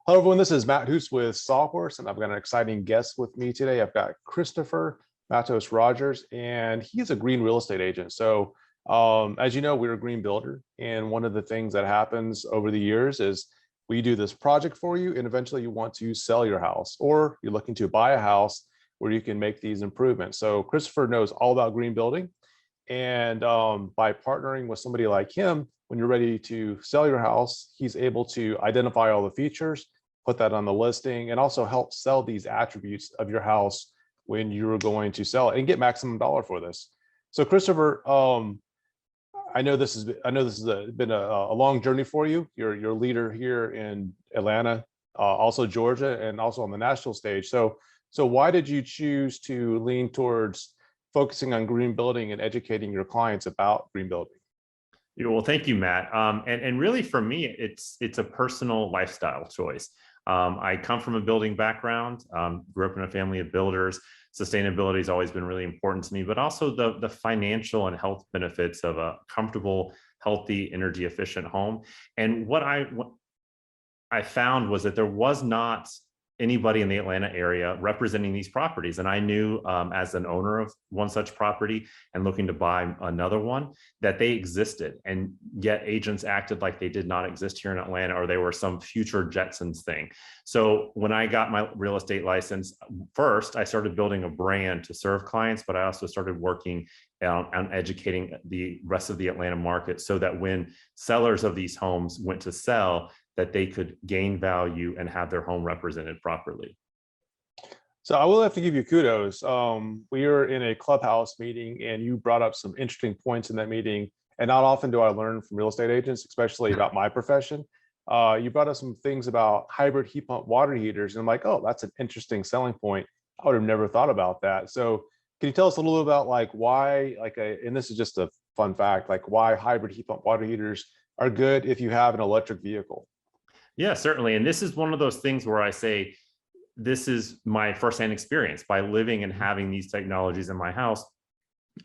Hello, everyone. This is Matt Hoos with Sawhorse, and I've got an exciting guest with me today. I've got Christopher Matos-Rogers, and he's a green real estate agent. So, as you know, we're a green builder, and one of the things that happens over the years is we do this project for you, and eventually you want to sell your house, or you're looking to buy a house where you can make these improvements. So, Christopher knows all about green building, and by partnering with somebody like him, when you're ready to sell your house, he's able to identify all the features, put that on the listing, and also help sell these attributes of your house when you're going to sell it and get maximum dollar for this. So Christopher, I know this has been a long journey for you. You're a leader here in Atlanta, also Georgia, and also on the national stage. So why did you choose to lean towards focusing on green building and educating your clients about green building? Yeah, well, thank you, Matt. And really, for me, it's a personal lifestyle choice. I come from a building background, grew up in a family of builders. Sustainability has always been really important to me, but also the financial and health benefits of a comfortable, healthy, energy efficient home. And what I found was that there was not anybody in the Atlanta area representing these properties. And I knew as an owner of one such property and looking to buy another one, that they existed, and yet agents acted like they did not exist here in Atlanta, or they were some future Jetsons thing. So when I got my real estate license, first, I started building a brand to serve clients, but I also started working on educating the rest of the Atlanta market so that when sellers of these homes went to sell, that they could gain value and have their home represented properly. So I will have to give you kudos. We were in a clubhouse meeting and you brought up some interesting points in that meeting. And not often do I learn from real estate agents, especially about my profession. You brought up some things about hybrid heat pump water heaters. And I'm like, oh, that's an interesting selling point. I would have never thought about that. So can you tell us a little bit about like why, and this is just a fun fact, like why hybrid heat pump water heaters are good if you have an electric vehicle? Yeah, certainly. And this is one of those things where I say, this is my firsthand experience by living and having these technologies in my house.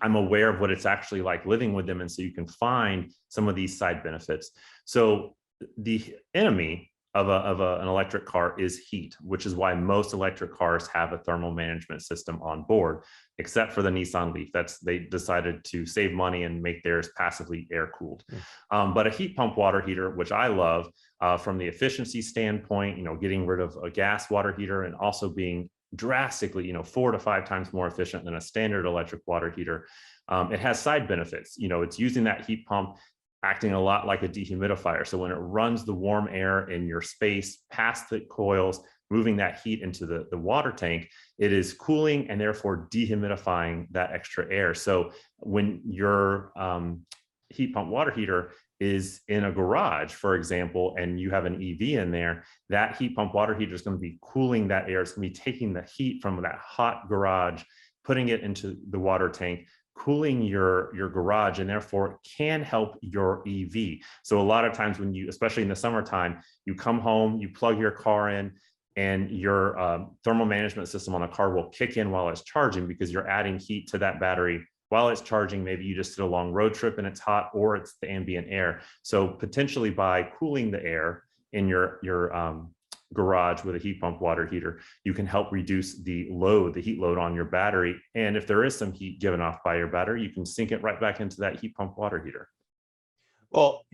I'm aware of what it's actually like living with them. And so you can find some of these side benefits. So the enemy of an electric car is heat, which is why most electric cars have a thermal management system on board, except for the Nissan Leaf. They decided to save money and make theirs passively air cooled. But a heat pump water heater, which I love from the efficiency standpoint, getting rid of a gas water heater and also being drastically, 4 to 5 times more efficient than a standard electric water heater. It has side benefits. It's using that heat pump, acting a lot like a dehumidifier. So when it runs the warm air in your space past the coils, moving that heat into the water tank, it is cooling and therefore dehumidifying that extra air. So when your heat pump water heater is in a garage, for example, and you have an EV in there, that heat pump water heater is going to be cooling that air. It's going to be taking the heat from that hot garage, putting it into the water tank, cooling your garage, and therefore can help your EV. So a lot of times when you, especially in the summertime, you come home, you plug your car in, and your thermal management system on the car will kick in while it's charging because you're adding heat to that battery while it's charging. Maybe you just did a long road trip and it's hot, or it's the ambient air. So potentially by cooling the air in your garage with a heat pump water heater, you can help reduce the heat load on your battery. And if there is some heat given off by your battery, you can sink it right back into that heat pump water heater. Well,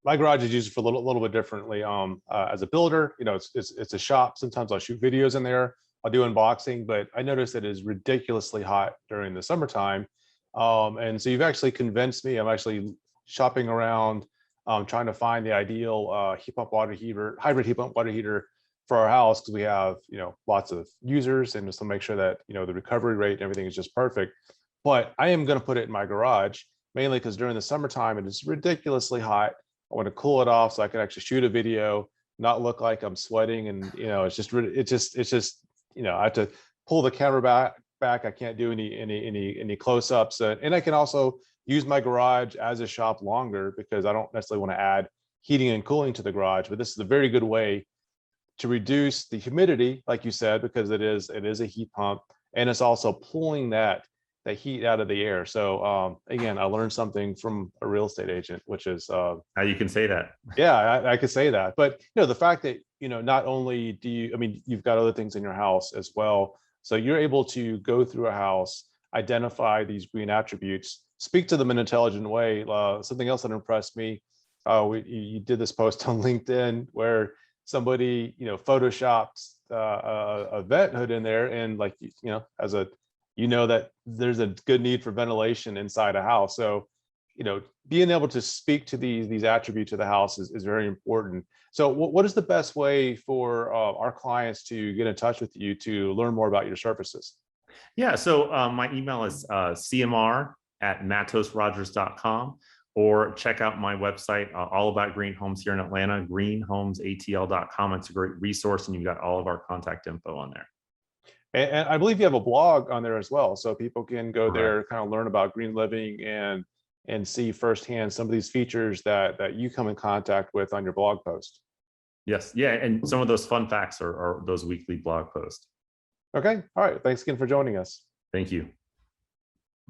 my garage is used for a little bit differently. As a builder, it's a shop. Sometimes I'll shoot videos in there. I'll do unboxing, but I noticed that it is ridiculously hot during the summertime. And so you've actually convinced me. I'm actually shopping around, trying to find the ideal hybrid heat pump water heater for our house, because we have lots of users, and just to make sure that the recovery rate and everything is just perfect. But I am going to put it in my garage, mainly because during the summertime it is ridiculously hot. I want to cool it off so I can actually shoot a video, not look like I'm sweating, and it's just I have to pull the camera back. I can't do any close-ups, and I can also use my garage as a shop longer because I don't necessarily want to add heating and cooling to the garage. But this is a very good way to reduce the humidity, like you said, because it is a heat pump, and it's also pulling that the heat out of the air. So again, I learned something from a real estate agent, which is How you can say that. yeah, I could say that. But the fact that not only do you, I mean, you've got other things in your house as well. So you're able to go through a house, identify these green attributes, speak to them in an intelligent way. Something else that impressed me, you did this post on LinkedIn where somebody photoshopped a vent hood in there, and like as a that there's a good need for ventilation inside a house. So being able to speak to these attributes of the house is very important. So what is the best way for our clients to get in touch with you to learn more about your services? Yeah. So my email is cmr@matosrogers.com, or check out my website, all about green homes here in Atlanta, greenhomesatl.com. It's a great resource, and you've got all of our contact info on there. And I believe you have a blog on there as well, so people can go Correct. there, kind of learn about green living and see firsthand some of these features that you come in contact with on your blog post. Yes. Yeah. And some of those fun facts are those weekly blog posts. Okay. All right. Thanks again for joining us. Thank you.